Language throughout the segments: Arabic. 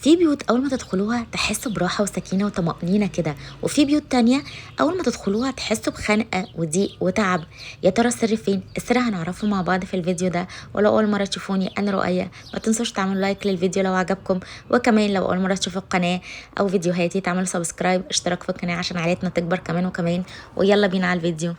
في بيوت أول ما تدخلوها تحسوا براحة وسكينة وطمأنينة كده، وفي بيوت تانية أول ما تدخلوها تحسوا بخنقة وضيق وتعب. يا ترى السر فين؟ السر هنعرفه مع بعض في الفيديو ده. ولو أول مرة تشوفوني أنا رؤية، ما تنسوش تعملوا لايك للفيديو لو عجبكم، وكمان لو أول مرة تشوفوا القناة أو فيديوهاتي تعملوا سبسكرايب اشتراك في القناة عشان عائلتنا تكبر كمان وكمان. ويلا بينا على الفيديو.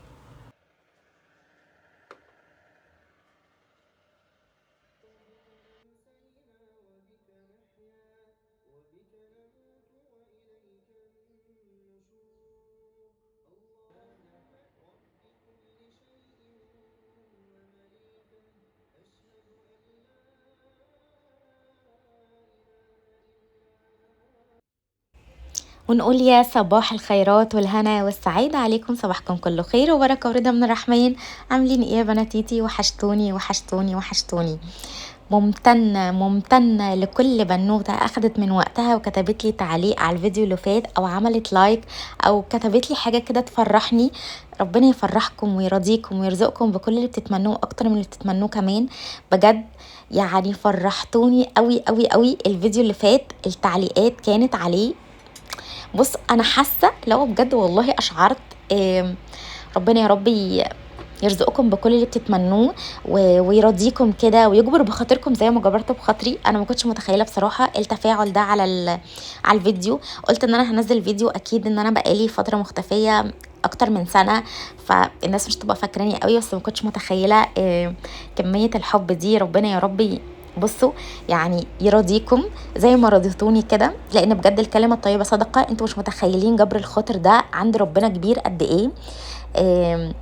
ونقول يا صباح الخيرات والهنا والسعادة عليكم، صباحكم كله خير وبركة ورضا من الرحمن. عاملين ايه يا بناتيتي؟ وحشتوني وحشتوني وحشتوني. ممتنة لكل بنوتة أخدت من وقتها وكتبت لي تعليق على الفيديو اللي فات أو عملت لايك أو كتبت لي حاجة كده تفرحني. ربنا يفرحكم ويرضيكم ويرزقكم بكل اللي بتتمنوه أكتر من اللي بتتمنوه كمان. بجد يعني فرحتوني قوي قوي قوي. الفيديو اللي فات التعليقات كانت عليه، بص انا حاسه لو بجد والله اشعرت ربنا يا ربي يرزقكم بكل اللي بتتمنوه ويرضيكم كده ويجبر بخاطركم زي ما جبرت بخاطري. انا ما كنتش متخيله بصراحه التفاعل ده على الفيديو. قلت ان انا هنزل فيديو، اكيد ان انا بقالي فتره مختفيه اكتر من سنه، فالناس مش تبقى فاكراني قوي، بس ما كنتش متخيله كميه الحب دي. ربنا يا ربي بصوا يعني يرضيكم زي ما رضيتوني كده، لان بجد الكلمه الطيبه صدقه. انتوا مش متخيلين جبر الخاطر ده عند ربنا كبير قد ايه. آم،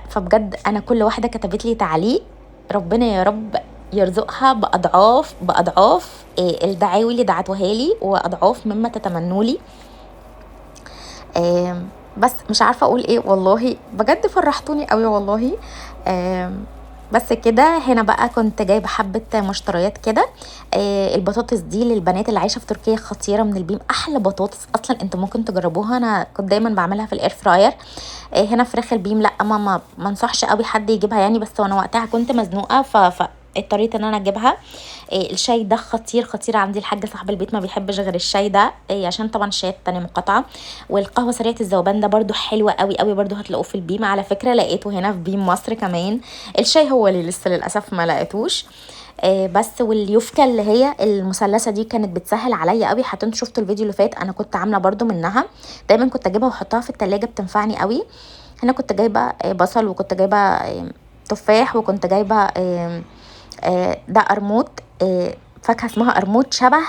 فبجد انا كل واحده كتبت لي تعليق ربنا يا رب يرزقها باضعاف باضعاف الدعاوي اللي دعتوها لي واضعاف مما تتمنوا لي. بس مش عارفه اقول ايه، والله بجد فرحتوني قوي والله. بس كده هنا بقى كنت جايبه حبه مشتريات كده. البطاطس دي للبنات اللي عايشه في تركيا خطيره من البيم، احلى بطاطس اصلا انتوا ممكن تجربوها. انا كنت دايما بعملها في الاير فراير. هنا فراخ البيم لا ما انصحش قوي حد يجيبها يعني، بس وانا وقتها كنت مزنوقه اضطريت ان انا اجيبها. الشاي ده خطير خطير عندي. الحاج صاحب البيت ما بيحبش غير الشاي ده عشان طبعا الشاي التانية مقاطعه. والقهوه سريعه الذوبان ده برده حلوه قوي قوي، برده هتلاقوه في البيم على فكره، لقيته هنا في بيم مصر كمان. الشاي هو اللي لسه للاسف ما لقيتوش. بس واليوفكا اللي هي المثلثه دي كانت بتسهل عليا قوي. حتى انتوا شفتوا الفيديو اللي فات انا كنت عامله برده منها، دايما كنت اجيبها واحطها في التلاجة بتنفعني قوي. هنا كنت جايبه بصل، وكنت جايبه تفاح، وكنت جايبه ده قرموط، فاكهه اسمها قرموط شبه،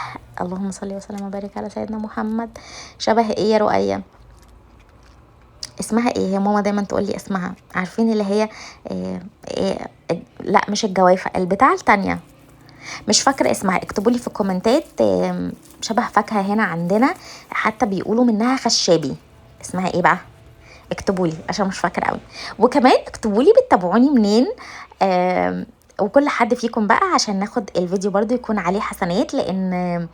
اللهم صل وسلم وبارك على سيدنا محمد. شبه ايه يا رؤية؟ اسمها ايه؟ هي ماما دايما تقول لي اسمها، عارفين اللي هي إيه إيه؟ لا مش الجوافه، البتاعه التانية مش فاكره اسمها، اكتبوا لي في الكومنتات. شبه فاكهه هنا عندنا، حتى بيقولوا منها خشابي. اسمها ايه بقى؟ اكتبوا لي عشان مش فاكره قوي. وكمان اكتبوا لي بتتابعوني منين. وكل حد فيكم بقى عشان ناخد الفيديو برضو يكون عليه حسنات، لان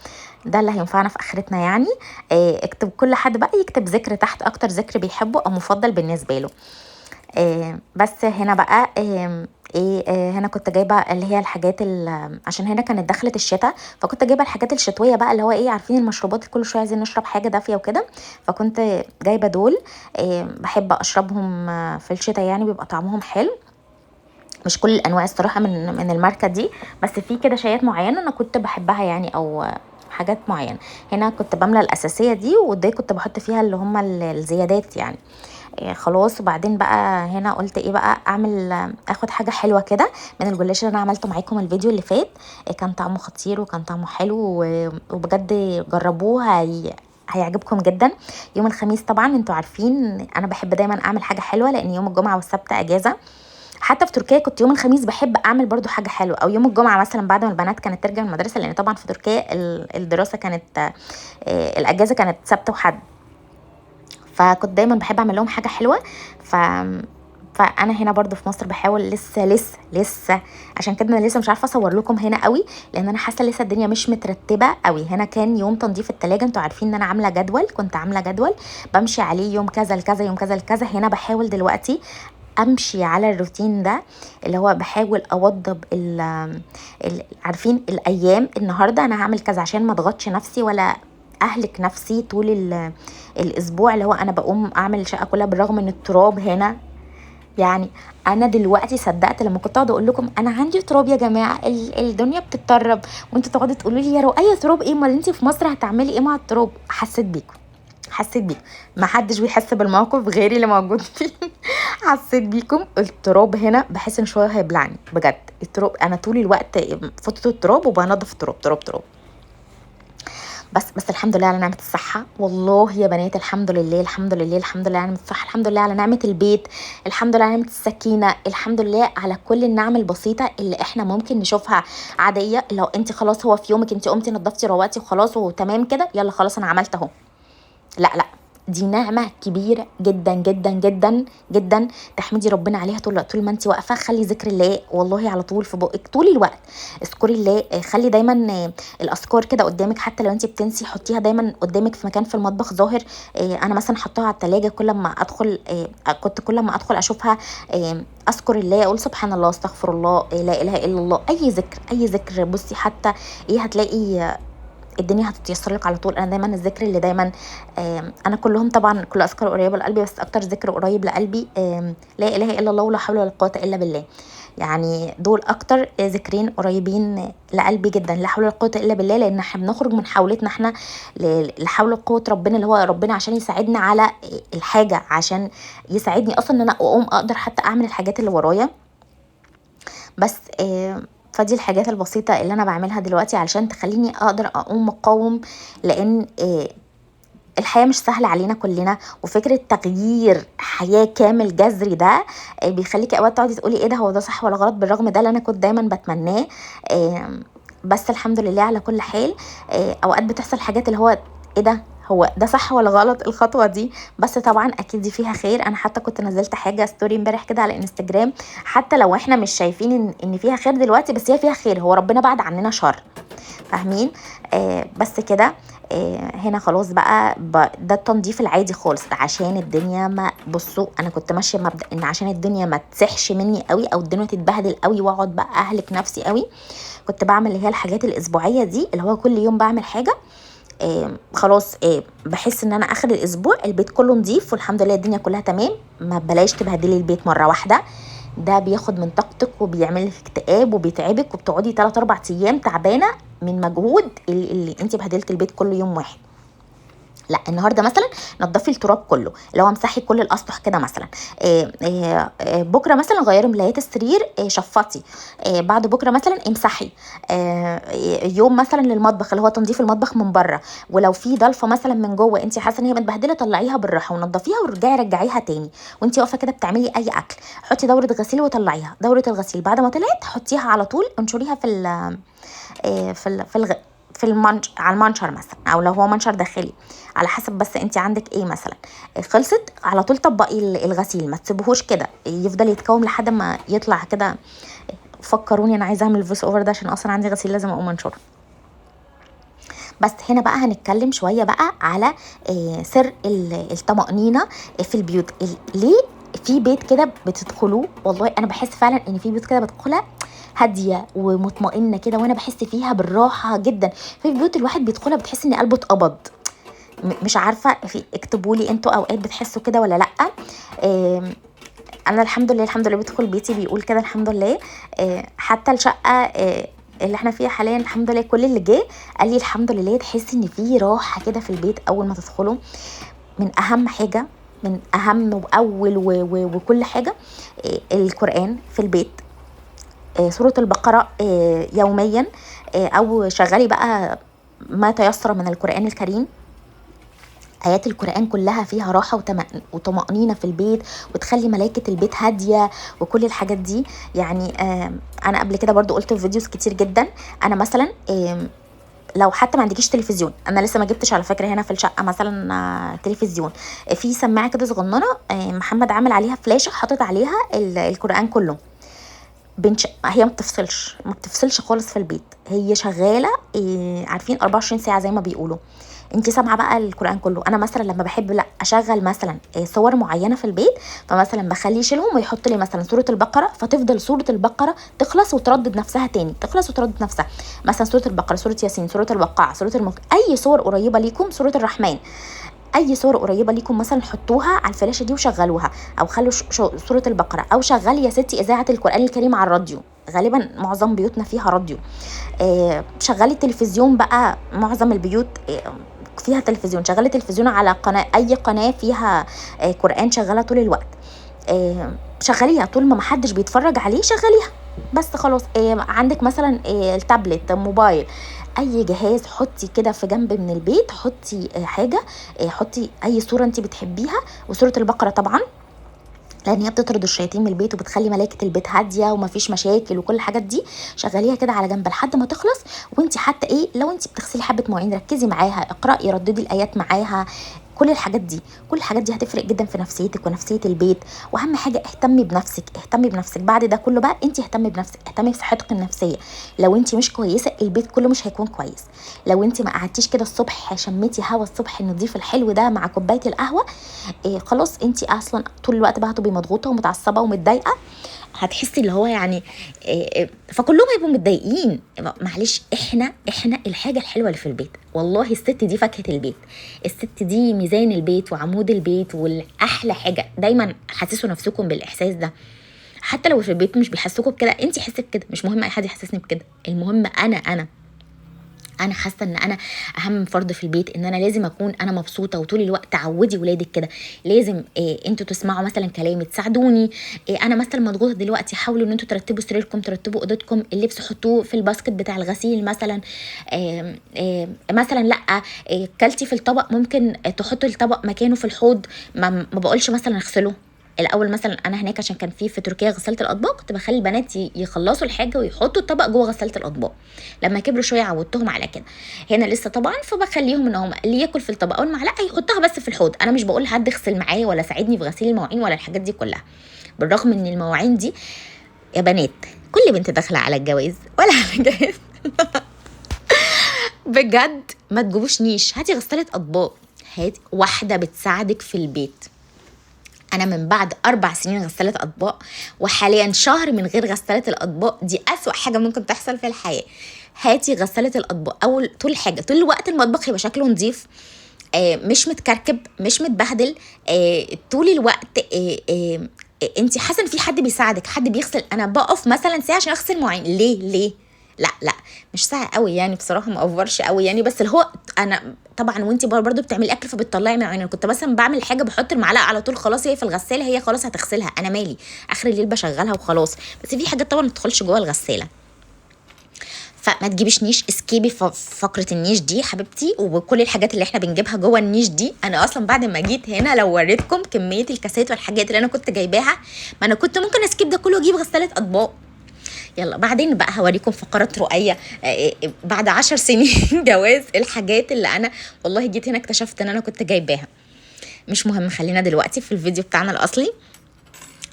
ده اللي هينفعنا في اخرتنا يعني. اكتب كل حد بقى يكتب ذكر تحت، اكتر ذكر بيحبه او مفضل بالنسبه له. بس هنا بقى هنا كنت جايبه اللي هي الحاجات عشان هنا كانت دخلت الشتاء، فكنت جايبه الحاجات الشتويه بقى اللي هو عارفين المشروبات اللي كل شويه عايزين نشرب حاجه دافيه وكده. فكنت جايبه دول. بحب اشربهم في الشتاء يعني، بيبقى طعمهم حلو. مش كل الانواع الصراحه من الماركه دي، بس في كده شايات معينه انا كنت بحبها يعني، او حاجات معينه. هنا كنت بملى الاساسيه دي، ودي كنت بحط فيها اللي هم الزيادات يعني. خلاص. وبعدين بقى هنا قلت ايه بقى اعمل، اخد حاجه حلوه كده من الجلاش اللي انا عملته معاكم الفيديو اللي فات. كان طعمه خطير وكان طعمه حلو وبجد جربوه، هيعجبكم جدا. يوم الخميس طبعا انتوا عارفين انا بحب دايما اعمل حاجه حلوه، لان يوم الجمعه والسبت اجازه. حتى في تركيا كنت يوم الخميس بحب اعمل برضو حاجه حلوه، او يوم الجمعه مثلا بعد ما البنات كانت ترجع من المدرسه، لان طبعا في تركيا الدراسه كانت الاجازه كانت سبت وحد. فكنت دايما بحب اعمل لهم حاجه حلوه. ف فانا هنا برضو في مصر بحاول لسه عشان كده انا لسه مش عارفه اصور لكم هنا قوي، لان انا حاسه لسه الدنيا مش مترتبه قوي. هنا كان يوم تنظيف التلاجة، انتوا عارفين ان انا عامله جدول، كنت عامله جدول بمشي عليه يوم كذا لكذا يوم كذا لكذا. هنا بحاول دلوقتي امشي على الروتين ده، اللي هو بحاول اوضب عارفين الايام، النهارده انا هعمل كذا عشان ما اضغطش نفسي ولا اهلك نفسي طول الاسبوع، اللي هو انا بقوم اعمل الشقه كلها بالرغم ان التراب هنا. يعني انا دلوقتي صدقت لما كنت اقعد اقول لكم انا عندي تراب يا جماعه، الدنيا بتتطرب، وانتوا تقعدوا تقولوا لي يا رؤية تراب ايه، امال انت في مصر هتعملي ايه مع التراب؟ حسيت بيكم، حسيت بيكم، ما حدش بيحس بالموقف غيري اللي موجود فيه. حسيت بيكم. التراب هنا بحس ان شويه هيبلعني بجد. التراب انا طول الوقت فتره التراب وبنضف التراب تراب تراب. بس الحمد لله على نعمه الصحه، والله يا بنات الحمد لله الحمد لله الحمد لله على نعمه الصحه، الحمد لله على نعمه البيت، الحمد لله على نعمه السكينه، الحمد لله على كل النعم البسيطه اللي احنا ممكن نشوفها عاديه. لو انت خلاص هو في يومك انت قمتي نضفتي روقتي وخلاص وتمام كده، يلا خلاص انا عملت اهو. لا لا، دي نعمة كبيرة جدا جدا جدا جدا، تحمدي ربنا عليها طول ما انت واقفة. خلي ذكر الله والله على طول في بقك طول الوقت، اذكري الله. خلي دايما الاذكار كده قدامك، حتى لو انت بتنسي حطيها دايما قدامك في مكان في المطبخ ظاهر. انا مثلا حطاها على التلاجة، كل ما ادخل كنت كل ما ادخل اشوفها اذكر الله، اقول سبحان الله استغفر الله لا اله الا الله، اي ذكر اي ذكر. بصي حتى هتلاقي الدنيا هتتيسر لك على طول. انا دايما الذكر اللي دايما انا كلهم طبعا كل اذكار قريبه لقلبي، بس اكتر ذكر قريب لقلبي لا اله الا الله ولا حول ولا قوه الا بالله. يعني دول اكتر ذكرين قريبين لقلبي جدا، لا حول ولا قوه الا بالله، لان احنا بنخرج من حولتنا احنا لحول قوه ربنا، اللي هو ربنا عشان يساعدنا على الحاجه، عشان يساعدني اصلا ان انا اقوم اقدر حتى اعمل الحاجات اللي ورايا. بس فدي الحاجات البسيطة اللي أنا بعملها دلوقتي علشان تخليني أقدر أقوم مقاوم، لأن الحياة مش سهلة علينا كلنا، وفكرة تغيير حياة كامل جذري ده بيخليكي أوقات تقعدي تقولي إيه ده، هو ده صح ولا غلط؟ بالرغم ده اللي أنا كنت دايما بتمناه. بس الحمد لله على كل حال. أوقات بتحصل حاجات اللي هو إيه ده، هو ده صح ولا غلط الخطوه دي؟ بس طبعا اكيد دي فيها خير. انا حتى كنت نزلت حاجه ستوري امبارح كده على انستجرام، حتى لو احنا مش شايفين ان فيها خير دلوقتي، بس هي فيها خير، هو ربنا بعد عننا شر، فاهمين؟ بس كده. هنا خلاص بقى ده التنظيف العادي خالص، عشان الدنيا ما بصوا انا كنت ماشيه مبدا ان عشان الدنيا ما تسحش مني قوي او الدنيا تتبهدل قوي واقعد بقى اهلك نفسي قوي، كنت بعمل اللي هي الحاجات الاسبوعيه دي، اللي هو كل يوم بعمل حاجه. خلاص بحس ان انا اخر الاسبوع البيت كله نظيف والحمد لله الدنيا كلها تمام. ما بلاش تبهدلي البيت مره واحده، ده بياخد من طاقتك وبيعمل لك اكتئاب وبيتعبك، وبتقعدي 3-4 ايام تعبانه من مجهود اللي انت بهدلت البيت كل يوم واحد. لا النهارده مثلا نضفي التراب كله، اللي هو امسحي كل الاسطح كده مثلا. بكره مثلا غيري ملايات السرير، شفطي. بعد بكره مثلا امسحي. يوم مثلا للمطبخ اللي هو تنظيف المطبخ من بره، ولو في ضلفه مثلا من جوه انت حاسه ان هي متبهدله طلعيها بالراحه ونضفيها ورجعي رجعيها تاني، وانت واقفه كده بتعملي اي اكل حطي دوره غسيل وطلعيها. دوره الغسيل بعد ما طلعت حطيها على طول انشريها في ال في ال في الغ على المنشر مثلا، او لو هو منشر داخلي على حسب بس انت عندك ايه مثلا. خلصت على طول طبقي الغسيل، ما تسيبوهوش كده يفضل يتكوم لحد ما يطلع كده. فكروني انا عايزه اعمل الفويس اوفر ده عشان اصلا عندي غسيل لازم اقوم انشره. بس هنا بقى هنتكلم شويه بقى على سر الطمأنينة في البيوت. ليه في بيت كده بتدخلوه، والله انا بحس فعلا ان في بيوت كده بدخلها هاديه ومطمئنه كده، وانا بحس فيها بالراحه جدا. في بيوت الواحد بيدخلها بتحس ان قلبه اتقبض. مش عارفه، اكتبوا لي انتوا اوقات بتحسوا كده ولا لا. انا الحمد لله الحمد لله بدخل بيتي بيقول كده الحمد لله. حتى الشقه اللي احنا فيها حاليا الحمد لله كل اللي جه قال لي الحمد لله، تحس ان في راحه كده في البيت اول ما تدخلوا. من اهم حاجه، من اهم واول وكل حاجه القران في البيت. سورة البقرة يوميا، او شغلي بقى ما تيسر من القرآن الكريم. آيات القرآن كلها فيها راحة وطمأنينة في البيت، وتخلي ملائكة البيت هادية وكل الحاجات دي. يعني أنا قبل كده برضو قلت في فيديوز كتير جدا، أنا مثلا لو حتى ما عندكيش تلفزيون، انا لسه ما جبتش على فكره هنا في الشقه مثلا تلفزيون، في سماعه كده صغننه محمد عامل عليها فلاشه حاطط عليها القرآن كله. هي ما بتفصلش خالص في البيت، هي شغاله عارفين 24 ساعه زي ما بيقولوا. انت سامعه بقى القران كله. انا مثلا لما بحب لا اشغل مثلا صور معينه في البيت، فمثلا بخليه يشيلهم ويحط لي مثلا سوره البقره، فتفضل سوره البقره تخلص وتردد نفسها تاني، تخلص وتردد نفسها. مثلا سوره البقره، سوره ياسين، سوره الوقاعه، سوره الملك، اي صور قريبه ليكم، سوره الرحمن، اي صوره قريبه ليكم مثلا حطوها على الفلاشه دي وشغلوها، او خلوا سوره البقره، او شغلي يا ستي اذاعه القران الكريم على الراديو، غالبا معظم بيوتنا فيها راديو. شغلي التلفزيون بقى، معظم البيوت فيها تلفزيون، شغلي التلفزيون على قناه، اي قناه فيها قران شغاله طول الوقت، شغليها طول ما محدش بيتفرج عليه، شغليها بس خلاص. عندك مثلا التابلت، موبايل، اي جهاز حطي كده في جنب من البيت، حطي حاجه، حطي اي صوره انت بتحبيها، وسوره البقره طبعا لان هي بتطرد الشياطين من البيت وبتخلي ملائكه البيت هاديه ومفيش مشاكل وكل الحاجات دي. شغليها كده على جنب لحد ما تخلص. وانت حتى لو انت بتغسلي حبه مواعين ركزي معاها، اقراي، رددي الايات معاها، كل الحاجات دي، كل الحاجات دي هتفرق جدا في نفسيتك ونفسيه البيت. واهم حاجه اهتمي بنفسك، اهتمي بنفسك. بعد ده كله بقى انت اهتمي بنفسك، اهتمي بصحتك النفسيه. لو انت مش كويسه البيت كله مش هيكون كويس. لو انت ما قعدتيش كده الصبح شميتي هوا الصبح النظيف الحلو ده مع كوبايه القهوه، خلاص انت اصلا طول الوقت بقى هتبقي مضغوطه ومتعصبه ومتضايقه، هتحسي اللي هو يعني فكلهم هيبقوا متضايقين. معلش، احنا الحاجه الحلوه اللي في البيت، والله الست دي فاكهه البيت، الست دي ميزان البيت وعمود البيت، والاحلى حاجه دايما حسسوا نفسكم بالاحساس ده. حتى لو في البيت مش بيحسوكوا بكده، انت حسي بكده، مش مهم اي حد يحسسني بكده، المهم انا حاسه ان انا اهم فرد في البيت، ان انا لازم اكون انا مبسوطه. وطول الوقت تعودي ولادك كده، لازم انتوا تسمعوا مثلا كلامي، تساعدوني. انا مثلا مضغوطه دلوقتي، حاولوا ان انتوا ترتبوا سريركم، ترتبوا اوضتكم، اللبس حطوه في الباسكت بتاع الغسيل مثلا. مثلا لا كلتي في الطبق، ممكن تحطوا الطبق مكانه في الحوض. ما بقولش مثلا اغسله الاول. مثلا انا هناك عشان كان في تركيا غساله الاطباق، كنت بخلي البنات يخلصوا الحاجه ويحطوا الطبق جوه غساله الاطباق. لما كبروا شويه عودتهم على كده. هنا لسه طبعا، فبخليهم ان هم اللي ياكل في الطبق او المعلقه يحطها بس في الحوض. انا مش بقول حد اغسل معايا ولا ساعدني في غسيل المواعين ولا الحاجات دي كلها، بالرغم ان المواعين دي يا بنات كل بنت داخله على الجواز ولا على الجواز بجد ما تجيبوش نيش، هاتي غساله اطباق، هاتي واحده بتساعدك في البيت. انا من بعد 4 سنين غسالة اطباق، وحاليا شهر من غير غسالة الاطباق، دي اسوأ حاجة ممكن تحصل في الحياة. هاتي غسالة الاطباق، اول طول حاجة طول الوقت المطبخ يبقى شكله نظيف، مش متكركب، مش متبهدل، طول الوقت انت حاسه ان في حد بيساعدك، حد بيغسل. انا بقف مثلا ساعه عشان اغسل مواعين، ليه لا مش ساعه قوي يعني، بصراحه ما اوفرش قوي يعني، بس اللي هو انا طبعا وانت برضو بتعملي اكل فبتطلعي مواعين. انا كنت مثلا بعمل حاجه بحط المعلقه على طول، خلاص هي في الغساله، هي خلاص هتغسلها، انا مالي، اخر الليل بشغلها وخلاص. بس في حاجات طبعا ما تدخلش جوه الغساله، فما تجيبيش نيش، اسكيبي فقره النيش دي حبيبتي. وكل الحاجات اللي احنا بنجيبها جوه النيش دي، انا اصلا بعد ما جيت هنا لو وريتكم كميه الكاسات والحاجات اللي انا كنت جايباها، ما انا كنت ممكن اسكيب ده كله واجيب غساله اطباق. يلا بعدين بقى هوريكم فقرات رؤية بعد 10 سنين جواز، الحاجات اللي انا والله جيت هنا اكتشفت ان انا كنت جايباها. مش مهم، خلينا دلوقتي في الفيديو بتاعنا الاصلي.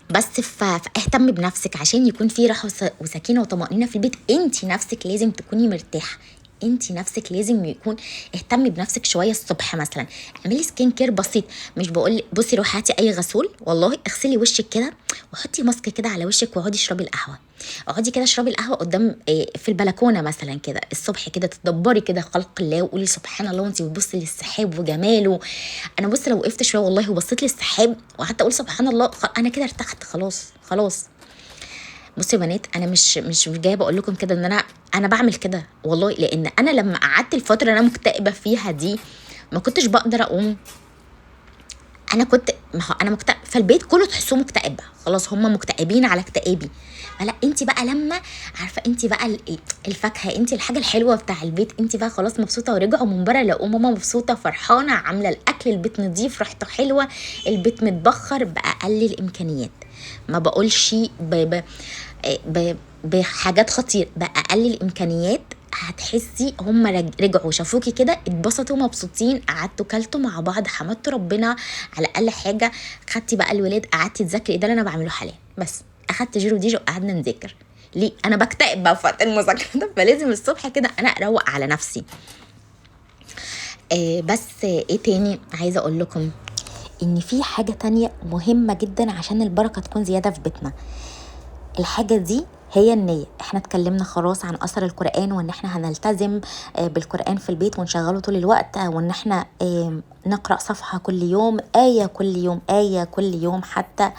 بس فاهتمي بنفسك عشان يكون في راحه وسكينه وطمانينه في البيت. انت نفسك لازم تكوني مرتاحه، انت نفسك لازم يكون. اهتمي بنفسك شويه الصبح، مثلا اعملي سكين كير بسيط. مش بقول بصي روحي هاتي اي غسول، والله اغسلي وشك كده وحطي ماسك كده على وشك واقعدي اشربي القهوه. اقعدي كده اشربي القهوه قدام في البلكونه مثلا كده الصبح، كده تدبري كده خلق الله وقولي سبحان الله وانت بتبصي للسحاب وجماله. انا بص لو وقفت شويه والله وبصيت للسحاب وحتى اقول سبحان الله، انا كده ارتحت خلاص. بصوا يا بنات، انا مش جايه بقول لكم كده ان انا بعمل كده والله، لان انا لما قعدت الفتره اللي انا مكتئبه فيها دي ما كنتش بقدر اقوم. انا كنت انا مكتئب، فالبيت كله تحسوه مكتئب، خلاص هم مكتئبين على اكتئابي. فلا انت بقى لما عارفه انت بقى الفاكهه، انت الحاجه الحلوه بتاع البيت، انت بقى خلاص مبسوطه. ورجعوا من بره لقوا ماما مبسوطه فرحانه عامله الاكل، البيت نظيف ريحته حلوه، البيت متبخر باقل الامكانيات. ما بقولش بحاجات خطير، باقل الامكانيات. هتحسي هم رجعوا شافوكي كده اتبسطوا مبسوطين، قعدتوا كلتوا مع بعض، حمدتوا ربنا على اقل حاجه. خدتي بقى الولاد قعدتي تذاكري، ده اللي انا بعمله حاليا. بس اخدت جيرو ديجو وقعدنا نذاكر. ليه؟ انا بكتئب بقى في وقت المذاكره ده، فلازم الصبح كده انا اروق على نفسي. بس ايه تاني عايزة اقول لكم، ان في حاجة تانية مهمة جدا عشان البركة تكون زيادة في بيتنا. الحاجة دي هي النية. احنا اتكلمنا خلاص عن اثر القرآن، وان احنا هنلتزم بالقرآن في البيت ونشغله طول الوقت، وان احنا نقرأ صفحة كل يوم، آية كل يوم، آية كل يوم حتى.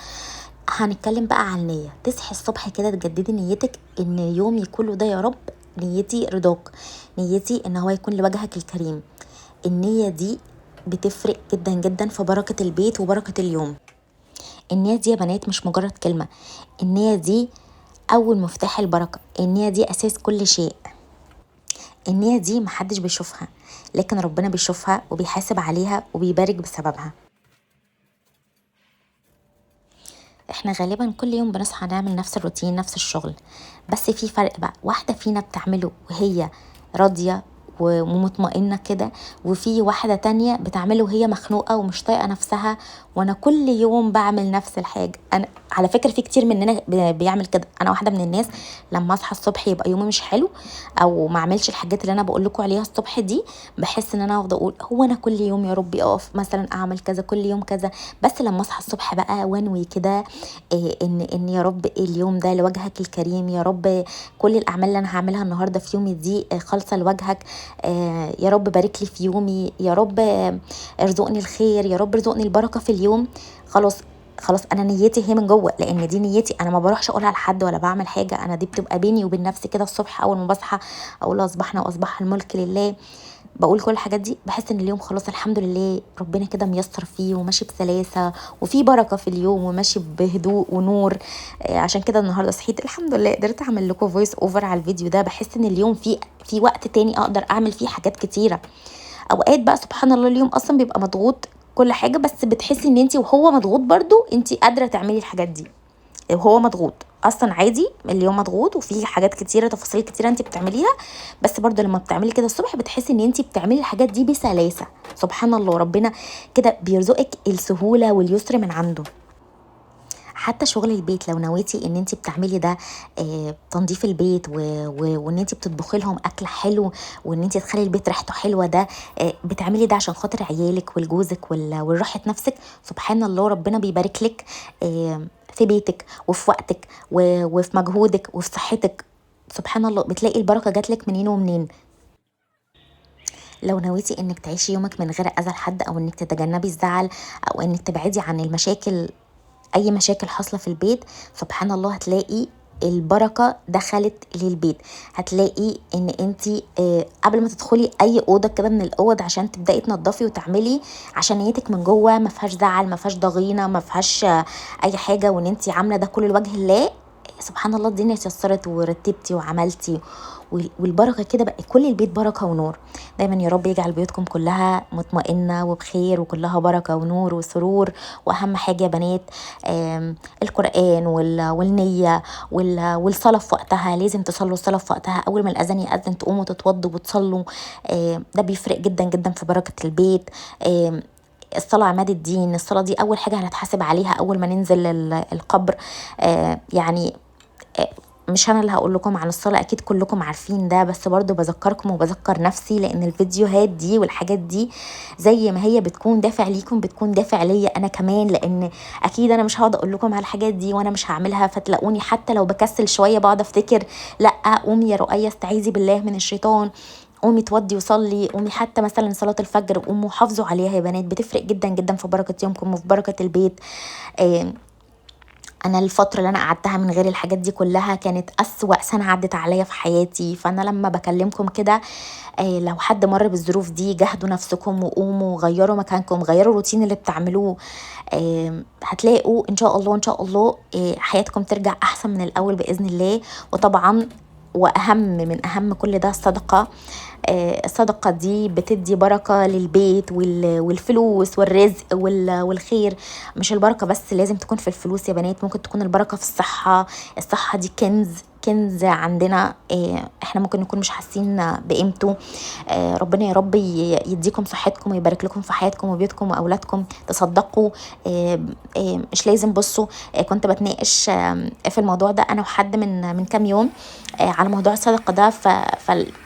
هنتكلم بقى عن النية. تصحي الصبح كده تجددي نيتك ان يومي كله ده يا رب نيتي رضاك، نيتي ان هو يكون لوجهك الكريم. النية دي بتفرق جدا جدا في بركة البيت وبركة اليوم. النية دي يا بنات مش مجرد كلمة، النية دي أول مفتاح البركة، النية دي أساس كل شيء. النية دي محدش بيشوفها، لكن ربنا بيشوفها وبيحاسب عليها وبيبارك بسببها. احنا غالبا كل يوم بنصحى نعمل نفس الروتين، نفس الشغل، بس في فرق بقى. واحدة فينا بتعمله وهي راضية ومطمئنة كده، وفي واحدة تانية بتعمله وهي مخنوقة ومش طايقة نفسها. وانا كل يوم بعمل نفس الحاجة. انا على فكرة في كتير مننا بيعمل كده. انا واحدة من الناس لما اصحى الصبح يبقى يومي مش حلو، او ما اعملش الحاجات اللي انا بقول لكم عليها الصبح دي، بحس ان انا افضل اقول هو انا كل يوم يا ربي اقف مثلا اعمل كذا، كل يوم كذا. بس لما اصحى الصبح بقى وانوي كده ان يا رب اليوم ده لوجهك الكريم، يا رب كل الاعمال اللي انا هعملها النهارده في يومي دي خالصه لوجهك، يا رب بارك لي في يومي، يا رب ارزقني الخير، يا رب ارزقني البركه في اليوم. خلاص خلاص انا نيتي هي من جوه، لان دي نيتي انا، ما بروحش اقولها لحد ولا بعمل حاجه. انا دي بتبقى بيني وبين نفسي كده الصبح اول ما بصحى، اقول اصبحنا واصبح الملك لله. بقول كل الحاجات دي بحس ان اليوم خلاص الحمد لله ربنا كده ميسر فيه وماشي بسلاسه وفي بركه في اليوم وماشي بهدوء ونور. عشان كده النهارده صحيت الحمد لله قدرت اعمل لكم فويس اوفر على الفيديو ده. بحس ان اليوم في وقت تاني اقدر اعمل فيه حاجات كتيره. اوقات بقى سبحان الله اليوم اصلا بيبقى مضغوط كل حاجه، بس بتحسي ان انت وهو مضغوط برضو انت قادره تعملي الحاجات دي. وهو مضغوط اصلا عادي، اليوم مضغوط وفي حاجات كتيره تفاصيل كتيره انت بتعمليها، بس برضو لما بتعملي كده الصبح بتحسي ان انت بتعملي الحاجات دي بسلاسه. سبحان الله ربنا كده بيرزقك السهوله واليسر من عنده. حتى شغل البيت لو نويتي ان انت بتعملي ده، تنظيف البيت وان انت بتطبخي لهم اكل حلو، وان انت تخلي البيت ريحته حلوه، ده بتعملي ده عشان خاطر عيالك والجوزك والراحه نفسك. سبحان الله ربنا بيبارك لك في بيتك وفي وقتك وفي مجهودك وفي صحتك. سبحان الله بتلاقي البركه جات لك منين ومنين. لو نويتي انك تعيشي يومك من غير اذى لحد، او انك تتجنبي الزعل، او انك تبعدي عن المشاكل، اي مشاكل حاصله في البيت، سبحان الله هتلاقي البركه دخلت للبيت. هتلاقي ان انت قبل ما تدخلي اي اوضه كده من الاوض عشان تبداي تنظفي وتعملي، عشان نيتك من جوه ما فيهاش زعل، ما فيهاش ضغينه، ما فيهاش اي حاجه، وان انت عامله ده كله لوجه الله. سبحان الله الدنيا اتيسرت ورتبتي وعملتي، والبركه كده بقى كل البيت بركه ونور. دايما يا رب يجعل بيوتكم كلها مطمئنه وبخير وكلها بركه ونور وسرور. واهم حاجه يا بنات القران والنيه والصلاه في وقتها. لازم تصلوا الصلاه في وقتها، اول ما الاذان ياذن تقوموا تتوضوا وتصلوا. ده بيفرق جدا جدا في بركه البيت. الصلاة عماد الدين. الصلاة دي أول حاجة هنتحاسب عليها أول ما ننزل القبر. يعني مش انا اللي هقول لكم عن الصلاة، اكيد كلكم عارفين ده، بس برضو بذكركم وبذكر نفسي، لان الفيديوهات دي والحاجات دي زي ما هي بتكون دافع ليكم بتكون دافع ليا انا كمان، لان اكيد انا مش هقعد اقول لكم على الحاجات دي وانا مش هعملها. فتلاقوني حتى لو بكسل شوية بقعد افتكر لا قومي يا رؤية استعيذي بالله من الشيطان، قومي تودي وصلي، قومي حتى مثلا صلاة الفجر قوموا حافظوا عليها يا بنات. بتفرق جدا جدا في بركة يومكم وفي بركة البيت. انا الفتره اللي انا قعدتها من غير الحاجات دي كلها كانت اسوأ سنه عدت عليا في حياتي. فانا لما بكلمكم كده لو حد مر بالظروف دي جهدوا نفسكم وقوموا غيروا مكانكم، غيروا الروتين اللي بتعملوه. هتلاقوا ان شاء الله ان شاء الله حياتكم ترجع احسن من الاول باذن الله. وطبعا واهم من اهم كل ده الصدقه. الصدقه دي بتدي بركه للبيت والفلوس والرزق والخير. مش البركه بس لازم تكون في الفلوس يا بنات، ممكن تكون البركه في الصحه. الصحه دي كنز كنز عندنا، احنا ممكن نكون مش حاسين بقيمته. ربنا يا رب يديكم صحتكم ويبارك لكم في حياتكم وبيوتكم واولادكم. تصدقوا. مش لازم. بصوا، كنت بتناقش في الموضوع ده انا وحد من كام يوم على موضوع الصدقه ده.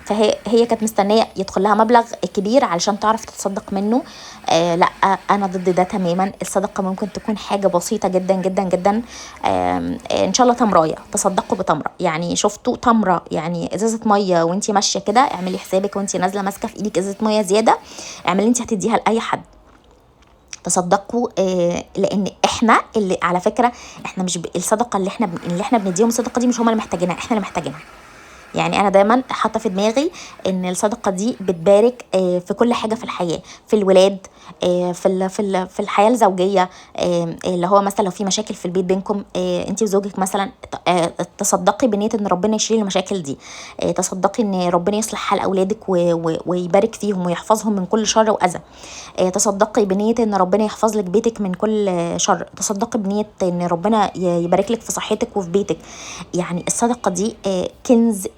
فهي كانت مستنيه يدخل لها مبلغ كبير علشان تعرف تتصدق منه. لا، انا ضد ده تماما. الصدقه ممكن تكون حاجه بسيطه جدا جدا جدا. ان شاء الله تمرايه، تصدقوا بتمره. يعني شفتوا تمره، يعني ازازه ميه وانتي ماشيه كده، اعملي حسابك وانتي نازله ماسكه في ايدك ازازه ميه زياده، اعملي انتي هتديها لاي حد. تصدقوا. لان احنا اللي على فكره، احنا مش الصدقه اللي احنا بنديهم الصدقه دي مش هم اللي محتاجينها، احنا اللي محتاجينها. يعني انا دايما حاطه في دماغي ان الصدقه دي بتبارك في كل حاجه في الحياه، في الولاد، في الحياه الزوجيه. اللي هو مثلا لو في مشاكل في البيت بينكم انت وزوجك مثلا، تصدقي بنيه ان ربنا يشيل المشاكل دي. تصدقي ان ربنا يصلح حال اولادك ويبارك فيهم ويحفظهم من كل شر واذى. تصدقي بنيه ان ربنا يحفظ لك بيتك من كل شر. تصدقي بنيه ان ربنا يبارك لك في صحتك وفي بيتك. يعني الصدقه دي كنز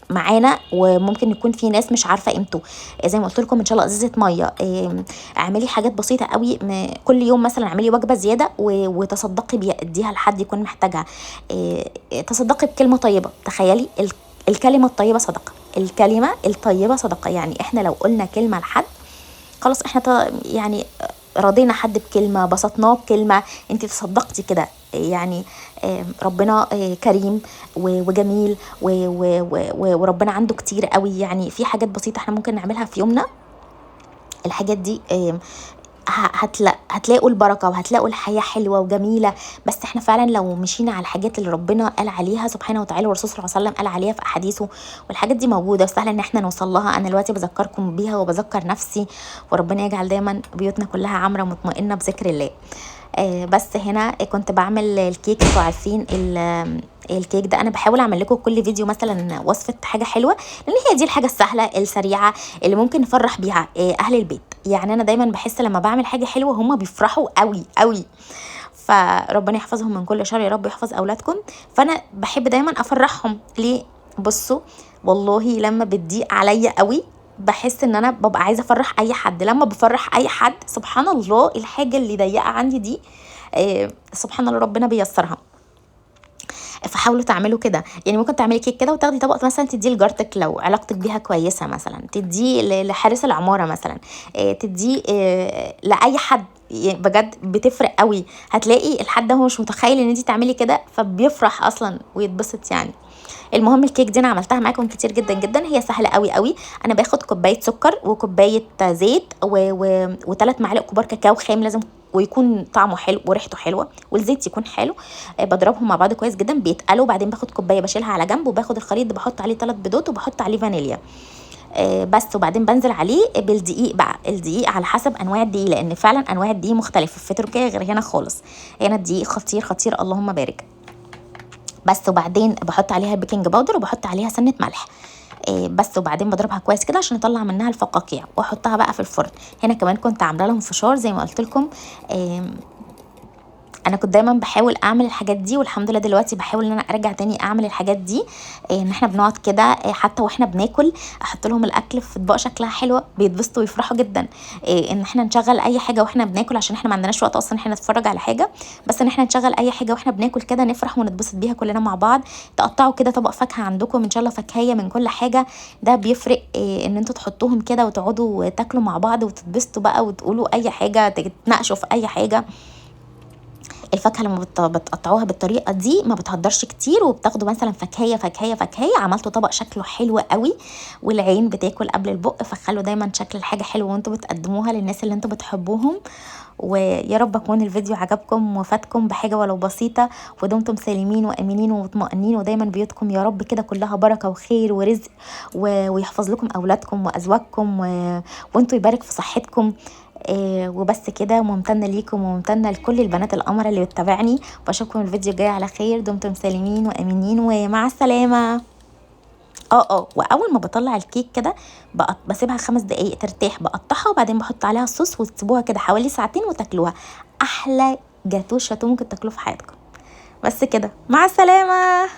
معانا، وممكن يكون في ناس مش عارفه قيمته. زي ما قلت لكم، ان شاء الله ازازه ميه. اعملي حاجات بسيطه قوي. كل يوم مثلا اعملي وجبه زياده وتصدقي بيها، اديها لحد يكون محتاجها. تصدقي بكلمه طيبه. تخيلي الكلمه الطيبه صدقه. الكلمه الطيبه صدقه. يعني احنا لو قلنا كلمه لحد، خلاص احنا يعني رضينا حد بكلمه، بسطناه بكلمه، انت تصدقتي كده. يعني ربنا كريم وجميل وربنا عنده كتير قوي. يعني في حاجات بسيطه احنا ممكن نعملها في يومنا. الحاجات دي هتلاقوا البركه وهتلاقوا الحياه حلوه وجميله. بس احنا فعلا لو مشينا على الحاجات اللي ربنا قال عليها سبحانه وتعالى، والرسول صلى الله عليه وسلم قال عليها في احاديثه، والحاجات دي موجوده وسهله ان احنا نوصل لها. انا دلوقتي بذكركم بيها وبذكر نفسي، وربنا يجعل دايما بيوتنا كلها عامره مطمئنه بذكر الله. بس هنا كنت بعمل الكيك. انتوا عارفين الكيك ده انا بحاول اعمل لكم كل فيديو مثلا وصفه حاجه حلوه، لان هي دي الحاجه السهله السريعه اللي ممكن نفرح بيها اهل البيت. يعني انا دايما بحس لما بعمل حاجه حلوه هم بيفرحوا قوي قوي. فربنا يحفظهم من كل شر، يا رب يحفظ اولادكم. فانا بحب دايما افرحهم. ليه؟ بصوا، والله لما بتضيق عليا قوي بحس ان انا ببقى عايزه افرح اي حد. لما بفرح اي حد سبحان الله الحاجه اللي ضيقه عندي دي سبحان الله ربنا بيسرها. فحاولوا تعملوا كده. يعني ممكن تعملي كيك كده وتاخدي طبق مثلا تديه لجارتك لو علاقتك بيها كويسه، مثلا تديه لحارس العماره مثلا، تديه لاي حد. بجد بتفرق قوي. هتلاقي الحد ده هو مش متخيل ان انت تعملي كده، فبيفرح اصلا ويتبسط يعني. المهم الكيك دي انا عملتها معاكم كتير جدا جدا. هي سهله قوي قوي. انا باخد كوبايه سكر وكوبايه زيت وثلاث معالق كبار كاكاو خام، لازم ويكون طعمه حلو وريحته حلوه والزيت يكون حلو. بضربهم مع بعض كويس جدا بيتقلوا. بعدين باخد كوبايه بشيلها على جنب، وباخد الخليط ده بحط عليه 3 بيضات وبحط عليه فانيليا بس. وبعدين بنزل عليه بالدقيق بقى. الدقيق على حسب انواع الدقيق، لان فعلا انواع الدقيق مختلفه في تركيا غير هنا خالص. هنا الدقيق خطير خطير اللهم بارك. بس. وبعدين بحط عليها بيكنج باودر وبحط عليها سنه ملح بس. وبعدين بضربها كويس كده عشان اطلع منها الفقاقيع واحطها بقى في الفرن. هنا كمان كنت عامله لهم فشار زي ما قلت لكم. انا كنت دايما بحاول اعمل الحاجات دي، والحمد لله دلوقتي بحاول ان انا ارجع تاني اعمل الحاجات دي. ان احنا بنقعد كده حتى واحنا بناكل احط لهم الاكل في اطباق شكلها حلوه، بيتبسطوا ويفرحوا جدا. ان احنا نشغل اي حاجه واحنا بناكل، عشان احنا ما عندناش وقت اصلا احنا نتفرج على حاجه، بس ان احنا نشغل اي حاجه واحنا بناكل كده نفرح ونتبسط بيها كلنا مع بعض. تقطعوا كده طبق فاكهه عندكم ان شاء الله، فاكهيه من كل حاجه. ده بيفرق ان انتوا تحطوهم كده وتقعدوا تاكلوا مع بعض وتتبسطوا بقى وتقولوا اي حاجه، تتناقشوا في اي حاجه. الفاكهه لما بتقطعوها بالطريقه دي ما بتهدرش كتير، وبتاخدوا مثلا فاكهيه فاكهيه فاكهيه، عملتوا طبق شكله حلو قوي والعين بتاكل قبل البق. فخلوا دايما شكل الحاجه حلو وانتوا بتقدموها للناس اللي انتوا بتحبوهم. ويا رب يكون الفيديو عجبكم وفاتكم بحاجه ولو بسيطه، ودمتم سالمين وامنين ومطمئنين، ودايما بيوتكم يا رب كده كلها بركه وخير ورزق، ويحفظ لكم اولادكم وازواجكم وانتوا يبارك في صحتكم. وبس كده. ممتنه ليكم وممتنه لكل البنات القمر اللي بتتابعني. بشوفكم الفيديو الجاي على خير. دمتم سالمين وامنين ومع السلامه. واول ما بطلع الكيك كده بسيبها 5 دقايق ترتاح، بقطعها وبعدين بحط عليها الصوص وتسيبوها كده حوالي ساعتين وتاكلوها. احلى جاتوه شاتو ممكن تاكلوه في حياتكم. بس كده، مع السلامه.